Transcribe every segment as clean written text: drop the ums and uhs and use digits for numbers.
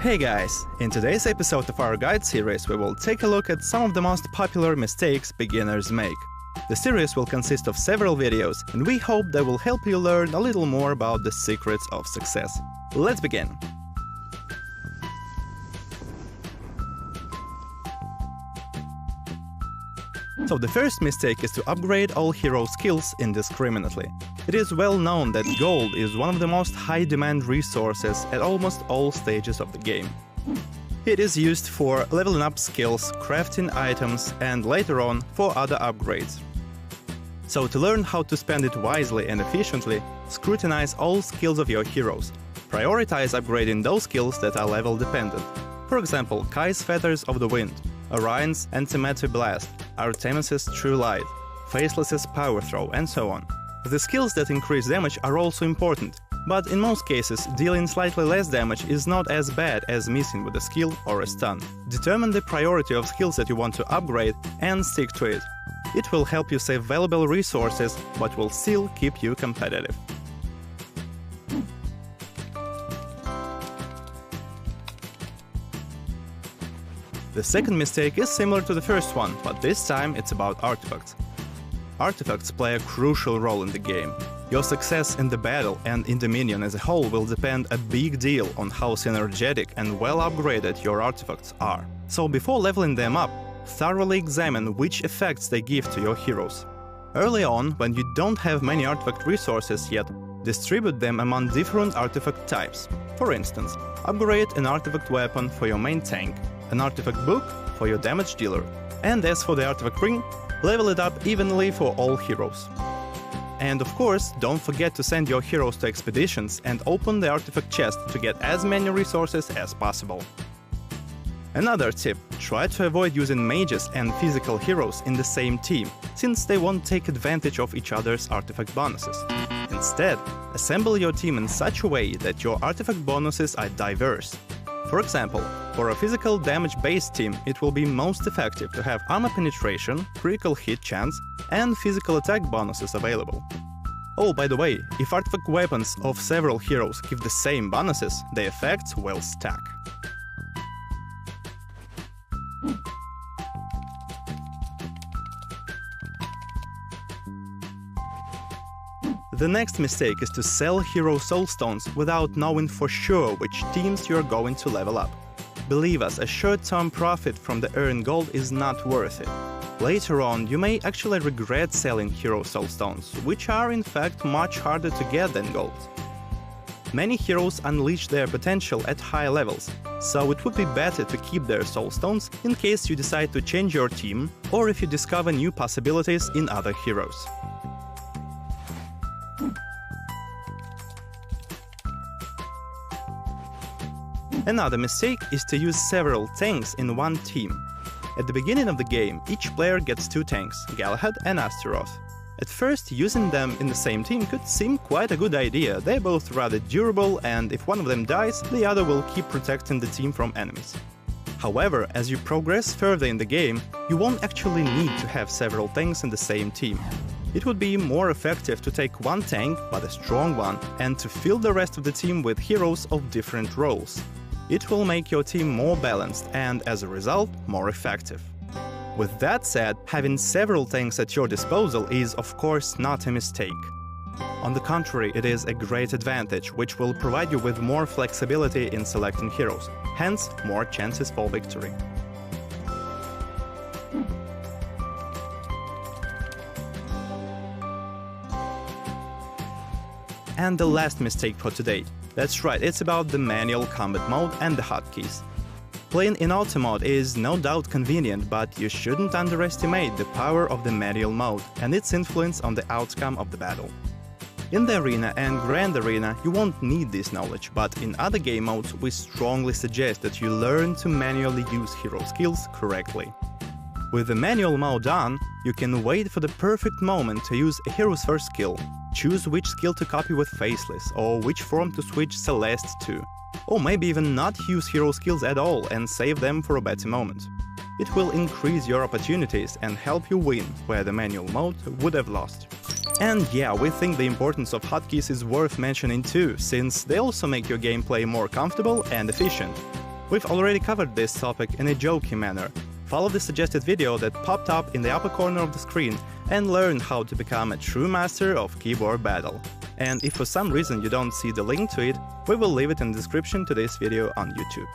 Hey guys! In today's episode of our guide series we will take a look at some of the most popular mistakes beginners make. The series will consist of several videos, and we hope they will help you learn a little more about the secrets of success. Let's begin! So the first mistake is to upgrade all hero skills indiscriminately. It is well known that gold is one of the most high-demand resources at almost all stages of the game. It is used for leveling up skills, crafting items, and later on for other upgrades. So to learn how to spend it wisely and efficiently, scrutinize all skills of your heroes. Prioritize upgrading those skills that are level dependent. For example, Kai's Feathers of the Wind, Orion's Antimatter Blast, Artemis's True Light, Faceless's Power Throw, and so on. The skills that increase damage are also important, but in most cases dealing slightly less damage is not as bad as missing with a skill or a stun. Determine the priority of skills that you want to upgrade and stick to it. It will help you save valuable resources, but will still keep you competitive. The second mistake is similar to the first one, but this time it's about artifacts. Artifacts play a crucial role in the game. Your success in the battle and in the minion as a whole will depend a big deal on how synergetic and well upgraded your artifacts are. So before leveling them up, thoroughly examine which effects they give to your heroes. Early on, when you don't have many artifact resources yet, distribute them among different artifact types. For instance, upgrade an artifact weapon for your main tank, an artifact book for your damage dealer, and as for the artifact ring, level it up evenly for all heroes. And of course, don't forget to send your heroes to expeditions and open the artifact chest to get as many resources as possible. Another tip: try to avoid using mages and physical heroes in the same team, since they won't take advantage of each other's artifact bonuses. Instead, assemble your team in such a way that your artifact bonuses are diverse. For example, for a physical damage-based team, it will be most effective to have armor penetration, critical hit chance, and physical attack bonuses available. Oh, by the way, if artifact weapons of several heroes give the same bonuses, the effects will stack. The next mistake is to sell hero soulstones without knowing for sure which teams you are going to level up. Believe us, a short-term profit from the earned gold is not worth it. Later on, you may actually regret selling hero soulstones, which are in fact much harder to get than gold. Many heroes unleash their potential at high levels, so it would be better to keep their soulstones in case you decide to change your team or if you discover new possibilities in other heroes. Another mistake is to use several tanks in one team. At the beginning of the game, each player gets two tanks, Galahad and Astrid. At first, using them in the same team could seem quite a good idea. They're both rather durable, and if one of them dies, the other will keep protecting the team from enemies. However, as you progress further in the game, you won't actually need to have several tanks in the same team. It would be more effective to take one tank, but a strong one, and to fill the rest of the team with heroes of different roles. It will make your team more balanced and, as a result, more effective. With that said, having several tanks at your disposal is, of course, not a mistake. On the contrary, it is a great advantage, which will provide you with more flexibility in selecting heroes, hence more chances for victory. And the last mistake for today. That's right, it's about the manual combat mode and the hotkeys. Playing in auto mode is no doubt convenient, but you shouldn't underestimate the power of the manual mode and its influence on the outcome of the battle. In the arena and grand arena, you won't need this knowledge, but in other game modes, we strongly suggest that you learn to manually use hero skills correctly. With the manual mode on, you can wait for the perfect moment to use a hero's first skill, choose which skill to copy with Faceless, or which form to switch Celeste to, or maybe even not use hero skills at all and save them for a better moment. It will increase your opportunities and help you win where the manual mode would have lost. And yeah, we think the importance of hotkeys is worth mentioning too, since they also make your gameplay more comfortable and efficient. We've already covered this topic in a jokey manner. Follow the suggested video that popped up in the upper corner of the screen and learn how to become a true master of keyboard battle. And if for some reason you don't see the link to it, we will leave it in the description to this video on YouTube.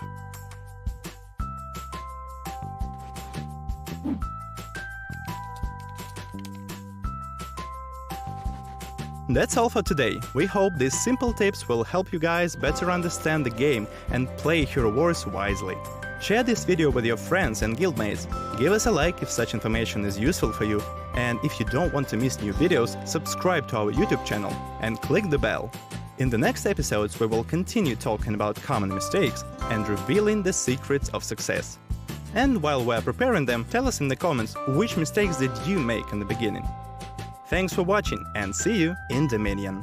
That's all for today. We hope these simple tips will help you guys better understand the game and play Hero Wars wisely. Share this video with your friends and guildmates. Give us a like if such information is useful for you. And if you don't want to miss new videos, subscribe to our YouTube channel and click the bell. In the next episodes, we will continue talking about common mistakes and revealing the secrets of success. And while we're preparing them, tell us in the comments which mistakes did you make in the beginning. Thanks for watching and see you in Dominion.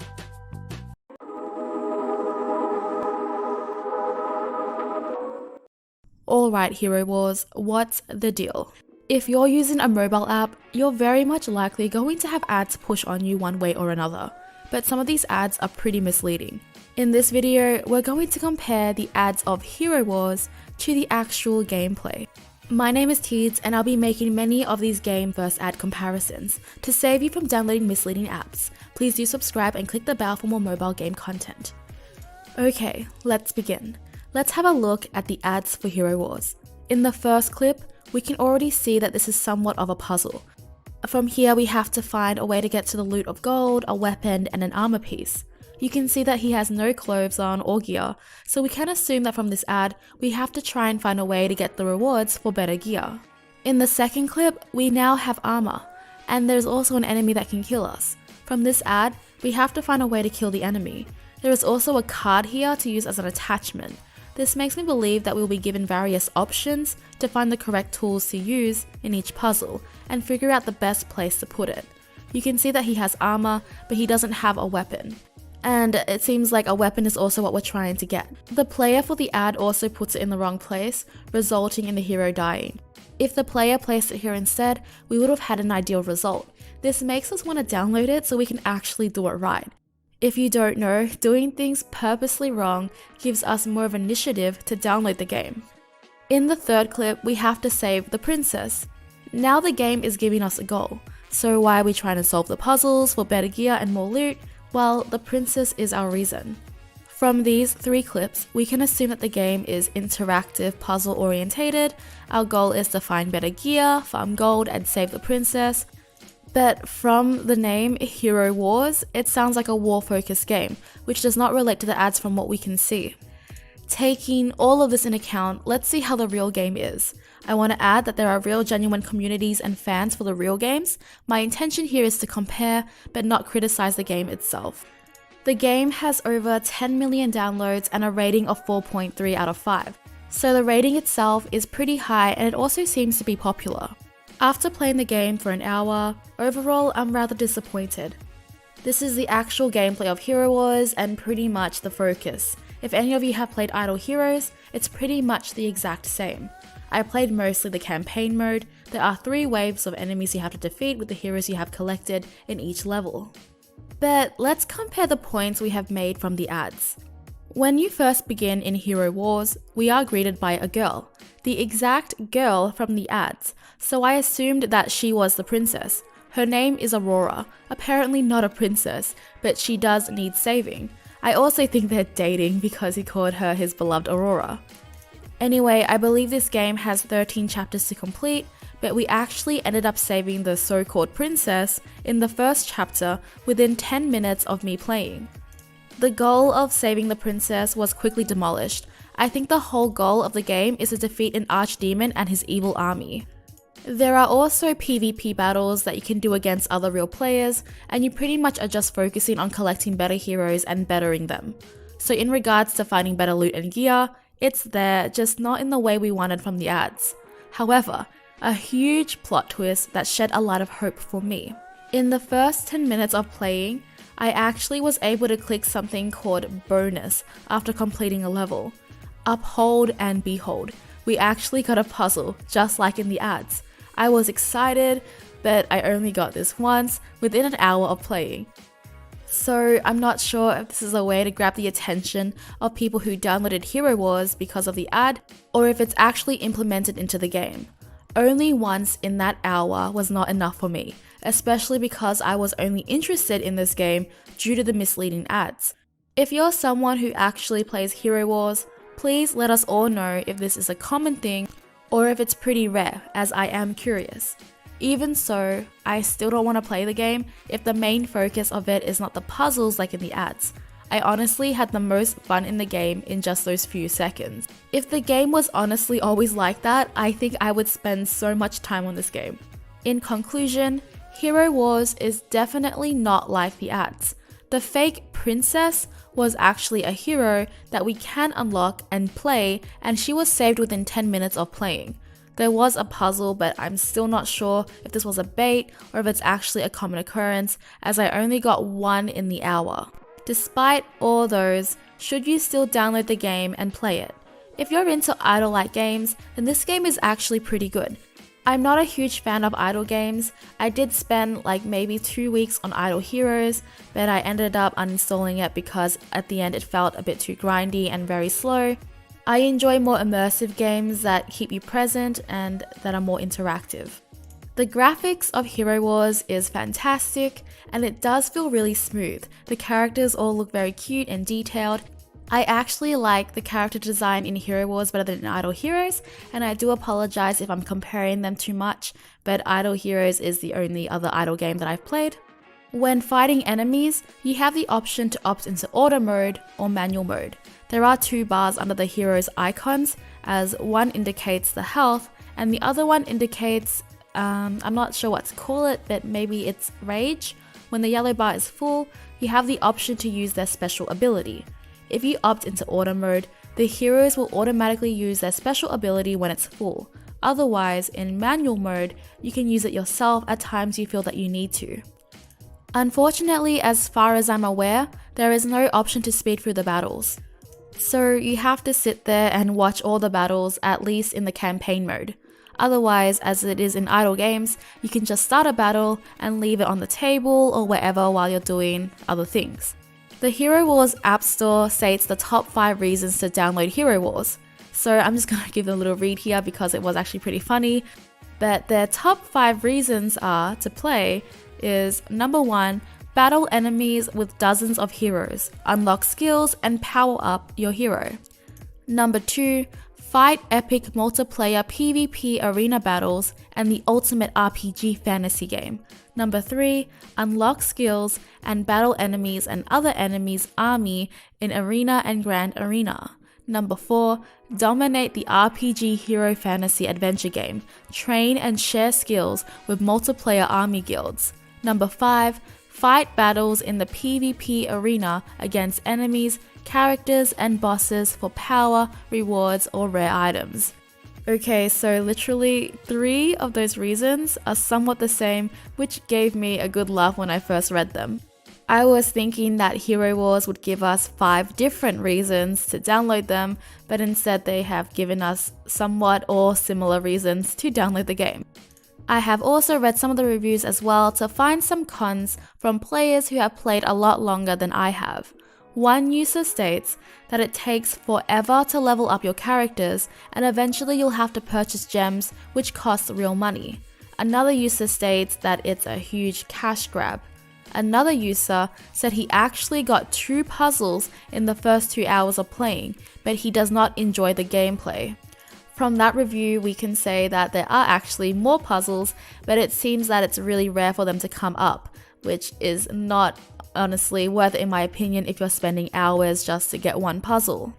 Alright Hero Wars, what's the deal? If you're using a mobile app, you're very much likely going to have ads push on you one way or another, but some of these ads are pretty misleading. In this video, we're going to compare the ads of Hero Wars to the actual gameplay. My name is Teeds and I'll be making many of these game versus ad comparisons. To save you from downloading misleading apps, please do subscribe and click the bell for more mobile game content. Okay, let's begin. Let's have a look at the ads for Hero Wars. In the first clip, we can already see that this is somewhat of a puzzle. From here we have to find a way to get to the loot of gold, a weapon, and an armor piece. You can see that he has no clothes on or gear, so we can assume that from this ad, we have to try and find a way to get the rewards for better gear. In the second clip, we now have armor, and there's also an enemy that can kill us. From this ad, we have to find a way to kill the enemy. There is also a card here to use as an attachment. This makes me believe that we'll be given various options to find the correct tools to use in each puzzle and figure out the best place to put it. You can see that he has armor, but he doesn't have a weapon. And it seems like a weapon is also what we're trying to get. The player for the ad also puts it in the wrong place, resulting in the hero dying. If the player placed it here instead, we would have had an ideal result. This makes us want to download it so we can actually do it right. If you don't know, doing things purposely wrong gives us more of an initiative to download the game. In the third clip, we have to save the princess. Now the game is giving us a goal. So why are we trying to solve the puzzles for better gear and more loot? Well, the princess is our reason. From these three clips, we can assume that the game is interactive, puzzle orientated. Our goal is to find better gear, farm gold, and save the princess. But from the name Hero Wars, it sounds like a war-focused game, which does not relate to the ads from what we can see. Taking all of this in account, let's see how the real game is. I want to add that there are real genuine communities and fans for the real games. My intention here is to compare, but not criticize the game itself. The game has over 10 million downloads and a rating of 4.3 out of 5. So the rating itself is pretty high and it also seems to be popular. After playing the game for an hour, overall I'm rather disappointed. This is the actual gameplay of Hero Wars and pretty much the focus. If any of you have played Idle Heroes, it's pretty much the exact same. I played mostly the campaign mode. There are 3 waves of enemies you have to defeat with the heroes you have collected in each level. But let's compare the points we have made from the ads. When you first begin in Hero Wars, we are greeted by a girl. The exact girl from the ads, so I assumed that she was the princess. Her name is Aurora, apparently not a princess, but she does need saving. I also think they're dating because he called her his beloved Aurora. Anyway, I believe this game has 13 chapters to complete, but we actually ended up saving the so-called princess in the first chapter within 10 minutes of me playing. The goal of saving the princess was quickly demolished. I think the whole goal of the game is to defeat an archdemon and his evil army. There are also PvP battles that you can do against other real players, and you pretty much are just focusing on collecting better heroes and bettering them. So in regards to finding better loot and gear, it's there, just not in the way we wanted from the ads. However, a huge plot twist that shed a lot of hope for me. In the first 10 minutes of playing, I actually was able to click something called bonus after completing a level. Uphold and behold, we actually got a puzzle, just like in the ads. I was excited, but I only got this once within an hour of playing. So I'm not sure if this is a way to grab the attention of people who downloaded Hero Wars because of the ad, or if it's actually implemented into the game. Only once in that hour was not enough for me, especially because I was only interested in this game due to the misleading ads. If you're someone who actually plays Hero Wars, please let us all know if this is a common thing or if it's pretty rare, as I am curious. Even so, I still don't want to play the game if the main focus of it is not the puzzles like in the ads. I honestly had the most fun in the game in just those few seconds. If the game was honestly always like that, I think I would spend so much time on this game. In conclusion, Hero Wars is definitely not like the ads. The fake princess was actually a hero that we can unlock and play, and she was saved within 10 minutes of playing. There was a puzzle, but I'm still not sure if this was a bait or if it's actually a common occurrence, as I only got one in the hour. Despite all those, should you still download the game and play it? If you're into idol-like games, then this game is actually pretty good. I'm not a huge fan of idol games. I did spend like maybe 2 weeks on Idol Heroes, but I ended up uninstalling it because at the end it felt a bit too grindy and very slow. I enjoy more immersive games that keep you present and that are more interactive. The graphics of Hero Wars is fantastic, and it does feel really smooth. The characters all look very cute and detailed. I actually like the character design in Hero Wars better than in Idol Heroes, and I do apologize if I'm comparing them too much, but Idol Heroes is the only other idol game that I've played. When fighting enemies, you have the option to opt into auto mode or manual mode. There are 2 bars under the hero's icons, as one indicates the health and the other one indicates, I'm not sure what to call it, but maybe it's rage. When the yellow bar is full, you have the option to use their special ability. If you opt into auto mode, the heroes will automatically use their special ability when it's full. Otherwise, in manual mode, you can use it yourself at times you feel that you need to. Unfortunately, as far as I'm aware, there is no option to speed through the battles. So you have to sit there and watch all the battles, at least in the campaign mode. Otherwise, as it is in idle games, you can just start a battle and leave it on the table or wherever while you're doing other things. The Hero Wars App Store states the top 5 reasons to download Hero Wars. So I'm just gonna give a little read here because it was actually pretty funny. But their top 5 reasons are to play is number 1, battle enemies with dozens of heroes, unlock skills and power up your hero. Number 2, fight epic multiplayer PvP arena battles and the ultimate RPG fantasy game. Number 3, unlock skills and battle enemies and other enemies' army in Arena and Grand Arena. Number 4, dominate the RPG hero fantasy adventure game. Train and share skills with multiplayer army guilds. Number 5, fight battles in the PvP arena against enemies, characters, and bosses for power, rewards, or rare items. Okay, so literally 3 of those reasons are somewhat the same, which gave me a good laugh when I first read them. I was thinking that Hero Wars would give us 5 different reasons to download them, but instead they have given us somewhat or similar reasons to download the game. I have also read some of the reviews as well to find some cons from players who have played a lot longer than I have. One user states that it takes forever to level up your characters and eventually you'll have to purchase gems which cost real money. Another user states that it's a huge cash grab. Another user said he actually got 2 puzzles in the first 2 hours of playing, but he does not enjoy the gameplay. From that review, we can say that there are actually more puzzles, but it seems that it's really rare for them to come up, which is not honestly worth it in my opinion if you're spending hours just to get one puzzle.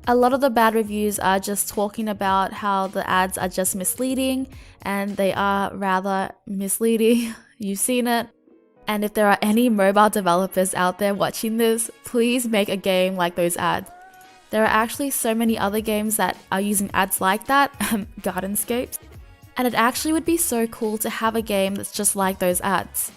A lot of the bad reviews are just talking about how the ads are just misleading, and they are rather misleading. You've seen it. And if there are any mobile developers out there watching this, please make a game like those ads. There are actually so many other games that are using ads like that, Gardenscapes, and it actually would be so cool to have a game that's just like those ads.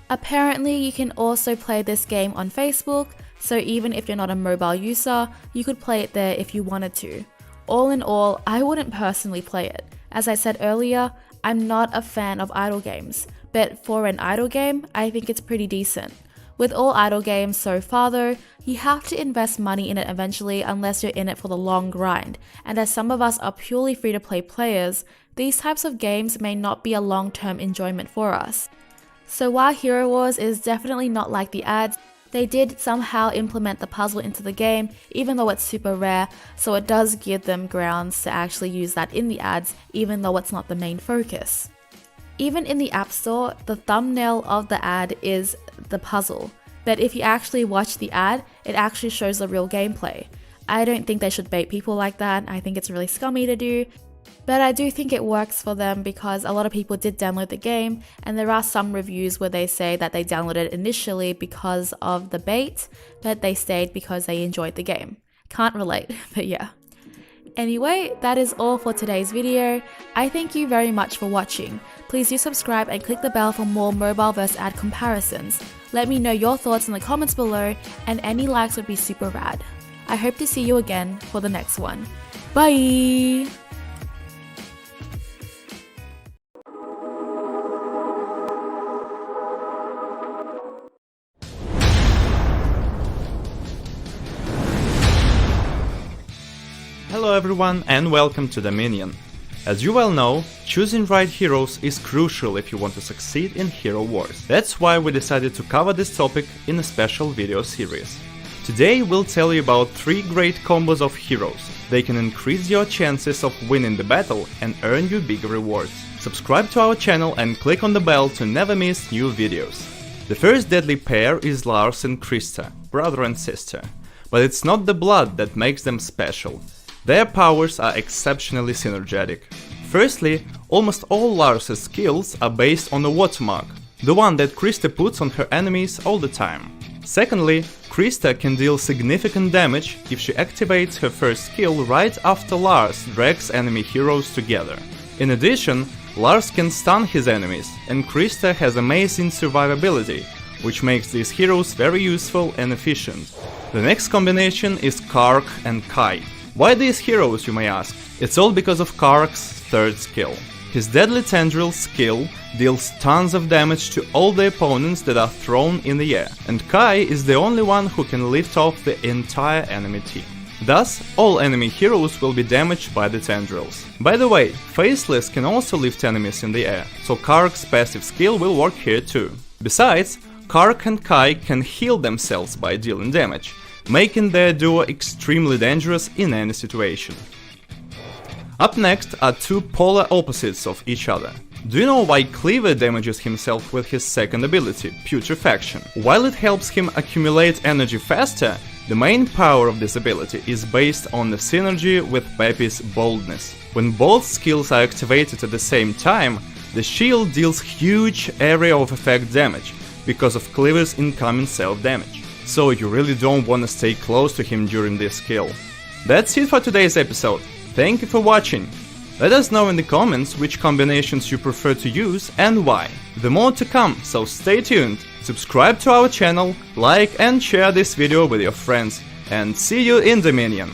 Apparently, you can also play this game on Facebook, so even if you're not a mobile user, you could play it there if you wanted to. All in all, I wouldn't personally play it. As I said earlier, I'm not a fan of idle games, but for an idle game, I think it's pretty decent. With all idle games so far though, you have to invest money in it eventually unless you're in it for the long grind, and as some of us are purely free-to-play players, these types of games may not be a long-term enjoyment for us. So while Hero Wars is definitely not like the ads, they did somehow implement the puzzle into the game, even though it's super rare, so it does give them grounds to actually use that in the ads, even though it's not the main focus. Even in the App Store, the thumbnail of the ad is the puzzle, but if you actually watch the ad, it actually shows the real gameplay. I don't think they should bait people like that. I think it's really scummy to do, but I do think it works for them because a lot of people did download the game, and there are some reviews where they say that they downloaded initially because of the bait, but they stayed because they enjoyed the game. Can't relate, but yeah. Anyway, that is all for today's video. I thank you very much for watching. Please do subscribe and click the bell for more mobile vs ad comparisons. Let me know your thoughts in the comments below, and any likes would be super rad. I hope to see you again for the next one. Bye! Hello everyone and welcome to Dominion. As you well know, choosing right heroes is crucial if you want to succeed in Hero Wars. That's why we decided to cover this topic in a special video series. Today we'll tell you about 3 great combos of heroes. They can increase your chances of winning the battle and earn you big rewards. Subscribe to our channel and click on the bell to never miss new videos. The first deadly pair is Lars and Krista, brother and sister. But it's not the blood that makes them special. Their powers are exceptionally synergetic. Firstly, almost all Lars's skills are based on a watermark, the one that Krista puts on her enemies all the time. Secondly, Krista can deal significant damage if she activates her first skill right after Lars drags enemy heroes together. In addition, Lars can stun his enemies, and Krista has amazing survivability, which makes these heroes very useful and efficient. The next combination is Kark and Kai. Why these heroes, you may ask? It's all because of Kark's third skill. His Deadly Tendril skill deals tons of damage to all the opponents that are thrown in the air, and Kai is the only one who can lift off the entire enemy team. Thus, all enemy heroes will be damaged by the tendrils. By the way, Faceless can also lift enemies in the air, so Kark's passive skill will work here too. Besides, Kark and Kai can heal themselves by dealing damage, making their duo extremely dangerous in any situation. Up next are 2 polar opposites of each other. Do you know why Cleaver damages himself with his second ability, Putrefaction? While it helps him accumulate energy faster, the main power of this ability is based on the synergy with Peppy's Boldness. When both skills are activated at the same time, the shield deals huge area of effect damage because of Cleaver's incoming self-damage. So you really don't want to stay close to him during this skill. That's it for today's episode. Thank you for watching. Let us know in the comments which combinations you prefer to use and why. The more to come, so stay tuned. Subscribe to our channel, like and share this video with your friends. And see you in Dominion!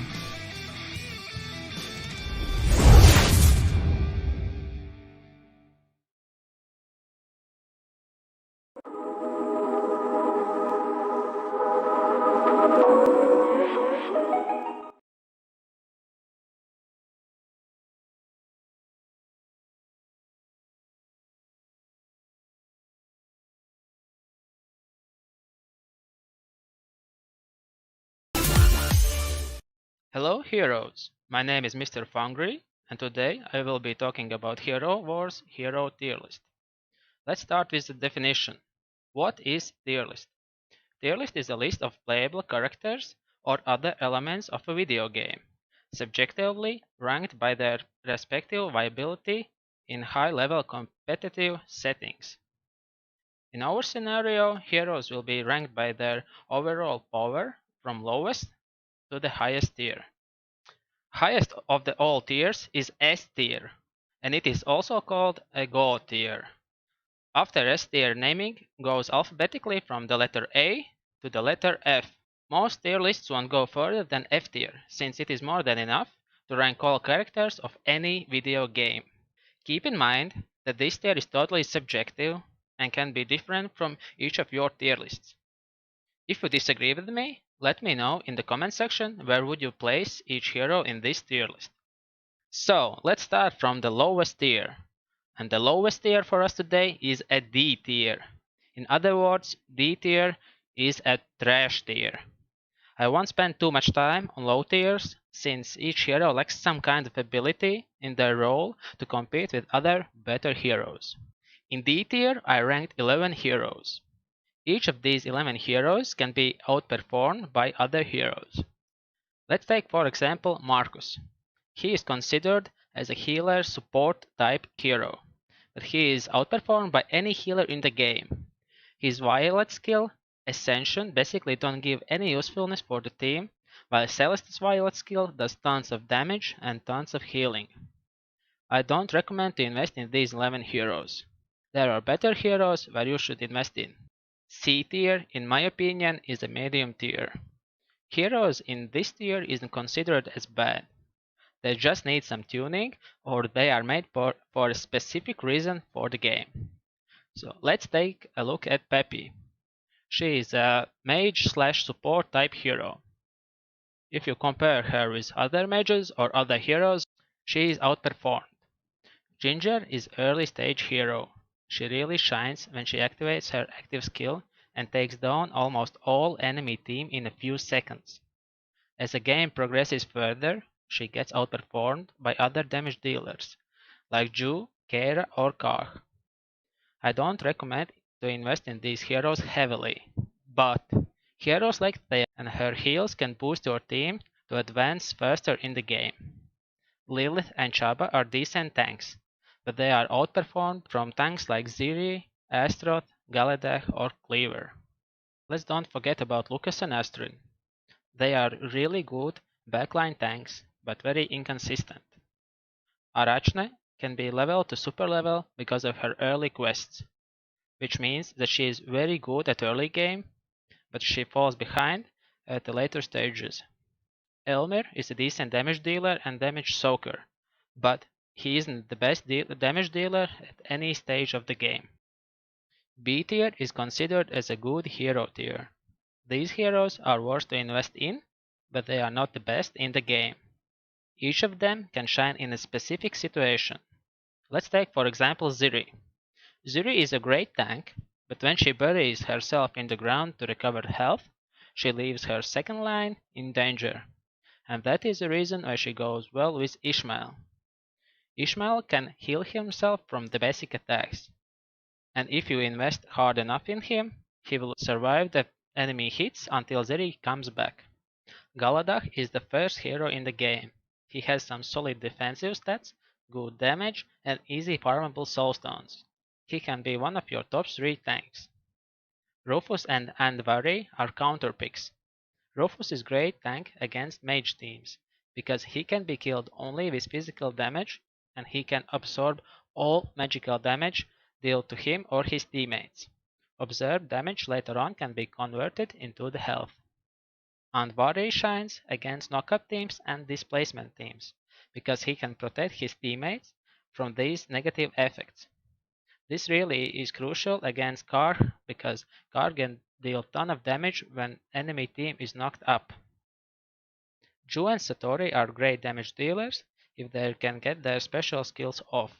Hello heroes, my name is Mr. Foundry, and today I will be talking about Hero Wars Hero Tier List. Let's start with the definition. What is tier list? Tier list is a list of playable characters or other elements of a video game, subjectively ranked by their respective viability in high-level competitive settings. In our scenario, heroes will be ranked by their overall power from lowest to the highest tier. Highest of the all tiers is S tier, and it is also called a Go tier. After S tier naming goes alphabetically from the letter A to the letter F. Most tier lists won't go further than F tier, since it is more than enough to rank all characters of any video game. Keep in mind that this tier is totally subjective and can be different from each of your tier lists. If you disagree with me, let me know in the comment section where would you place each hero in this tier list. So let's start from the lowest tier. And the lowest tier for us today is a D tier. In other words, D tier is a trash tier. I won't spend too much time on low tiers, since each hero lacks some kind of ability in their role to compete with other better heroes. In D tier, I ranked 11 heroes. Each of these 11 heroes can be outperformed by other heroes. Let's take for example Marcus. He is considered as a healer support type hero, but he is outperformed by any healer in the game. His violet skill, Ascension, basically don't give any usefulness for the team, while Celeste's violet skill does tons of damage and tons of healing. I don't recommend to invest in these 11 heroes. There are better heroes where you should invest in. C tier, in my opinion, is a medium tier. Heroes in this tier isn't considered as bad. They just need some tuning, or they are made for a specific reason for the game. So let's take a look at Peppy. She is a mage/support type hero. If you compare her with other mages or other heroes, she is outperformed. Ginger is early stage hero. She really shines when she activates her active skill and takes down almost all enemy team in a few seconds. As the game progresses further, she gets outperformed by other damage dealers, like Ju, Keira or Karg. I don't recommend to invest in these heroes heavily, but heroes like Thea and her heals can boost your team to advance faster in the game. Lilith and Chaba are decent tanks, but they are outperformed from tanks like Ziri, Astrid, Galadach or Cleaver. Let's don't forget about Lucas and Astrid. They are really good backline tanks, but very inconsistent. Arachne can be leveled to super level because of her early quests, which means that she is very good at early game, but she falls behind at the later stages. Elmer is a decent damage dealer and damage soaker, but he isn't the best damage dealer at any stage of the game. B tier is considered as a good hero tier. These heroes are worth to invest in, but they are not the best in the game. Each of them can shine in a specific situation. Let's take for example Ziri. Ziri is a great tank, but when she buries herself in the ground to recover health, she leaves her second line in danger. And that is the reason why she goes well with Ishmael. Ishmael can heal himself from the basic attacks, and if you invest hard enough in him, he will survive the enemy hits until Zeri comes back. Galadach is the first hero in the game. He has some solid defensive stats, good damage, and easy farmable soulstones. He can be one of your top 3 tanks. Rufus and Andvari are counter picks. Rufus is great tank against mage teams, because he can be killed only with physical damage, and he can absorb all magical damage dealt to him or his teammates. Observed damage later on can be converted into the health. Andvari shines against knockup teams and displacement teams, because he can protect his teammates from these negative effects. This really is crucial against Karg, because Karg can deal ton of damage when enemy team is knocked up. Ju and Satori are great damage dealers if they can get their special skills off.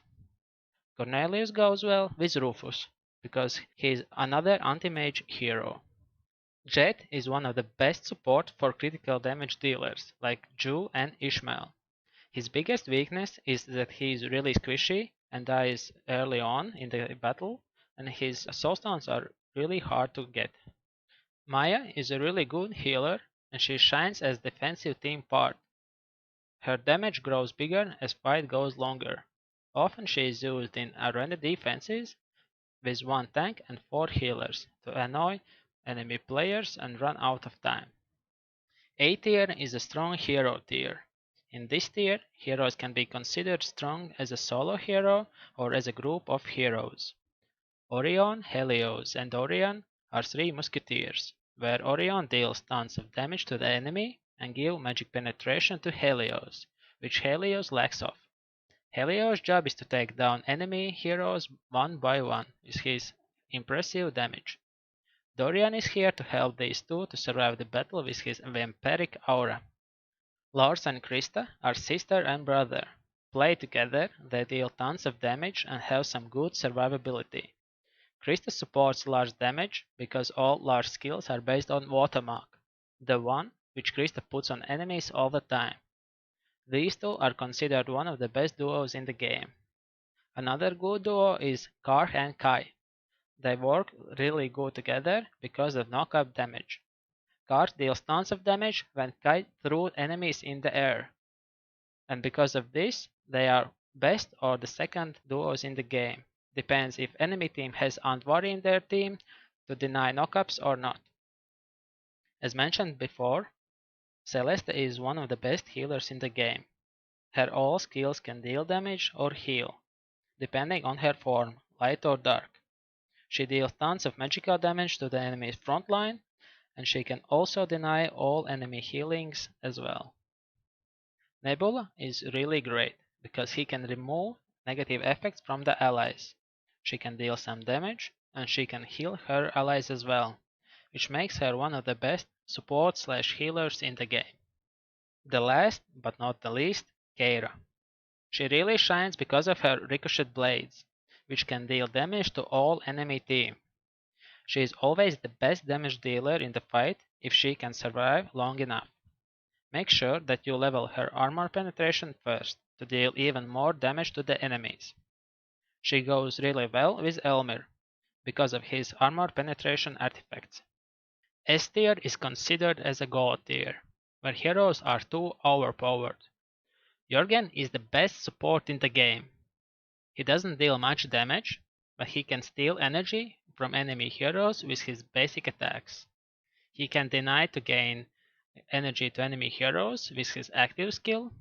Cornelius goes well with Rufus, because he is another anti-mage hero. Jet is one of the best support for critical damage dealers, like Ju and Ishmael. His biggest weakness is that he is really squishy and dies early on in the battle, and his soulstones are really hard to get. Maya is a really good healer, and she shines as defensive team part. Her damage grows bigger as fight goes longer. Often she is used in arena defenses with 1 tank and 4 healers to annoy enemy players and run out of time. A tier is a strong hero tier. In this tier, heroes can be considered strong as a solo hero or as a group of heroes. Orion, Helios, and Orion are 3 musketeers, where Orion deals tons of damage to the enemy and gives magic penetration to Helios, which Helios lacks of. Helios' job is to take down enemy heroes one by one with his impressive damage. Dorian is here to help these two to survive the battle with his vampiric aura. Lars and Krista are sister and brother. Play together, they deal tons of damage and have some good survivability. Krista supports Lars' damage because all Lars' skills are based on Watermark, the one which Krista puts on enemies all the time. These two are considered one of the best duos in the game. Another good duo is Karth and Kai. They work really good together because of knock-up damage. Karth deals tons of damage when Kai throws enemies in the air. And because of this, they are best or the second duos in the game. Depends if enemy team has Andvari in their team to deny knockups or not. As mentioned before, Celeste is one of the best healers in the game. Her all skills can deal damage or heal, depending on her form, light or dark. She deals tons of magical damage to the enemy's front line, and she can also deny all enemy healings as well. Nebula is really great because he can remove negative effects from the allies. She can deal some damage, and she can heal her allies as well, which makes her one of the best support/healers in the game. The last, but not the least, Keira. She really shines because of her ricochet blades, which can deal damage to all enemy team. She is always the best damage dealer in the fight if she can survive long enough. Make sure that you level her armor penetration first to deal even more damage to the enemies. She goes really well with Elmir because of his armor penetration artifacts. S tier is considered as a god tier, where heroes are too overpowered. Jörgen is the best support in the game. He doesn't deal much damage, but he can steal energy from enemy heroes with his basic attacks. He can deny to gain energy to enemy heroes with his active skill.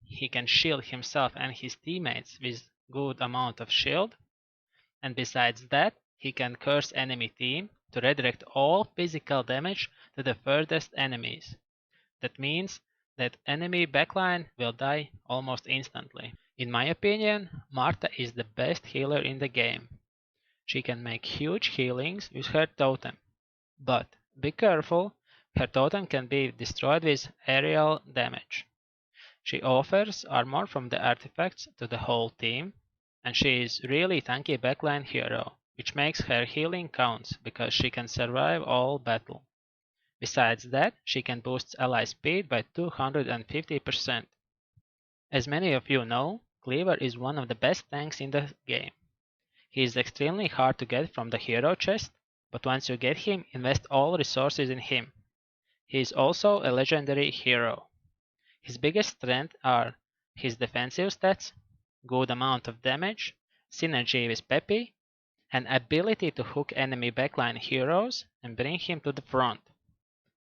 He can shield himself and his teammates with good amount of shield. And besides that, he can curse enemy team to redirect all physical damage to the furthest enemies. That means that enemy backline will die almost instantly. In my opinion, Marta is the best healer in the game. She can make huge healings with her totem. But be careful, her totem can be destroyed with aerial damage. She offers armor from the artifacts to the whole team, and she is really tanky backline hero, which makes her healing counts because she can survive all battle. Besides that, she can boost ally speed by 250%. As many of you know, Cleaver is one of the best tanks in the game. He is extremely hard to get from the hero chest, but once you get him, invest all resources in him. He is also a legendary hero. His biggest strengths are his defensive stats, good amount of damage, synergy with Peppy, and ability to hook enemy backline heroes and bring him to the front.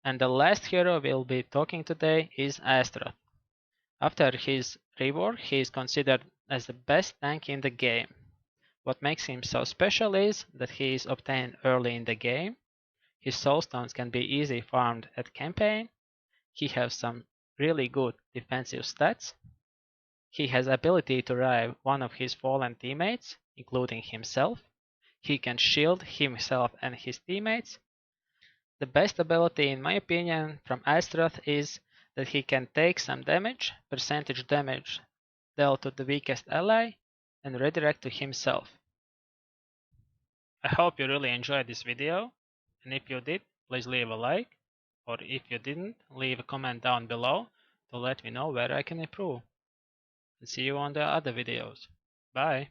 And the last hero we'll be talking today is Astrid. After his rework, he is considered as the best tank in the game. What makes him so special is that he is obtained early in the game, his soulstones can be easily farmed at campaign, he has some really good defensive stats, he has ability to revive one of his fallen teammates, including himself, he can shield himself and his teammates. The best ability in my opinion from Astrid is that he can take some damage, percentage damage dealt to the weakest ally, and redirect to himself. I hope you really enjoyed this video, and if you did, please leave a like, or if you didn't, leave a comment down below to let me know where I can improve. And see you on the other videos. Bye!